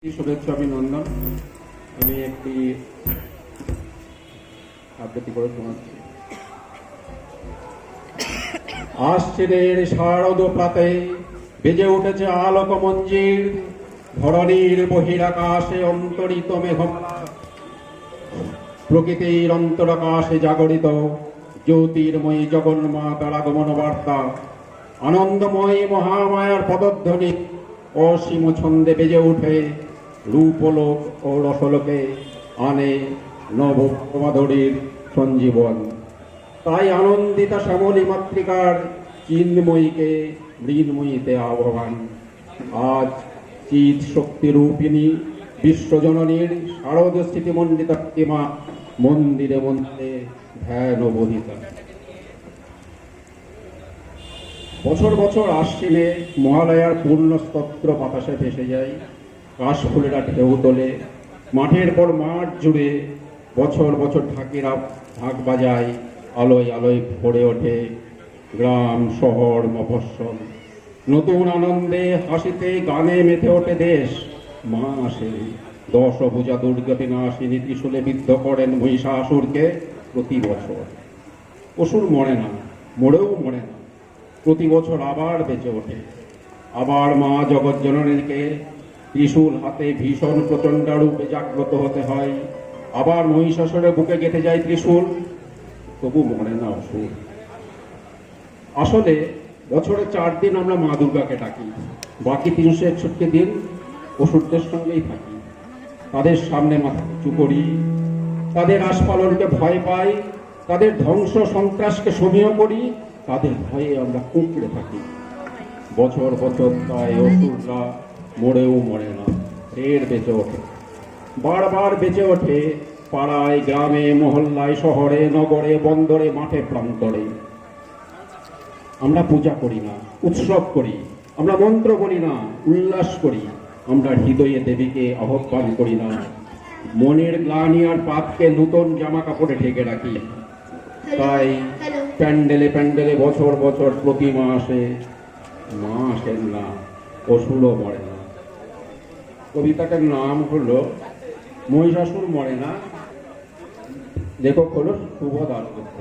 শুভেচ্ছা অভিনন্দন। আমি একটি আবৃত্তি করে শোনাচ্ছি। আশ্চিরের শারদ প্রাতে বেজে উঠেছে আলোক মঞ্জির, ধরণীর বহিরাকাশে অন্তরিত মেঘমালা, প্রকৃতির অন্তরাকাশে জাগরিত জ্যোতির্ময়ী জগন্মাতার আগমন বার্তা, আনন্দময়ী মহামায়ার পদধ্বনি অসীম ছন্দে বেজে উঠে রূপলোক ও রসলোকে আনে নবমাধুরীর সঞ্জীবন। তাই আনন্দিতা শ্যামলী মাতৃকার চিন্ময়ীকে মৃন্ময়ীতে আহ্বান। আজ চিৎ শক্তিরূপিণী বিশ্বজননীর শারদ স্মৃতিমণ্ডিতা প্রতিমা মন্দিরে মন্দিরে ধ্যান বোধিতা। বছর বছর আশ্বিনে মহালয়ার পূর্ণ স্তোত্র বাতাসে ভেসে যায়, কাশফুলেরা ঢেউ তোলে, মাঠের পর মাঠ জুড়ে বছর বছর ঢাকিরা ঢাক বাজায়, আলোয় আলোয় ভরে ওঠে গ্রাম শহর মফস্বল। নতুন আনন্দে হাসিতে গানে মেতে ওঠে দেশ। মা আসে দশভুজা দুর্গতি নাশিনী ত্রিশূলে বিদ্ধ করেন মহিষাসুরকে প্রতি বছর। অসুর মরে না, মরেও মরে না, প্রতি বছর আবার বেঁচে ওঠে। আবার মা জগৎজননীকে ত্রিশূল হাতে ভীষণ প্রচণ্ড রূপে জাগ্রত হতে হয়। আবার মহিষাসুরের বুকে গেঁথে যায় ত্রিশূল, তবু মরে না অসুর। আসলে বছরে 4 দিন আমরা মা দুর্গাকে ডাকি, বাকি 361 দিন অসুরদের সঙ্গেই থাকি। তাদের সামনে মাথা উঁচু করি, তাদের আস্ফালনকে ভয় পাই, তাদের ধ্বংস সন্ত্রাসকে সমীহ করি, তাদের ভয়ে আমরা কুঁকড়ে থাকি। বছর বছর তাই অসুররা মরেও মরে না, ফের বেঁচে ওঠে, বারবার বেঁচে ওঠে পাড়ায় গ্রামে মহল্লায় শহরে নগরে বন্দরে মাঠে প্রান্তরে। আমরা পূজা করি না, উৎসব করি, আমরা মন্ত্র বলি না, উল্লাস করি, আমরা হৃদয়ে দেবীকে আহ্বান করি না, মনের গ্লানি আর পাপকে নূতন জামা কাপড়ে ঢেকে রাখি। তাই প্যান্ডেলে প্যান্ডেলে বছর বছর প্রতিমা আসে, মা আসেন না, অসুরও মরে না। কবিতাটার নাম হলো মহিষাসুর মরে না, লেখক হলো শুভ দাশগুপ্ত।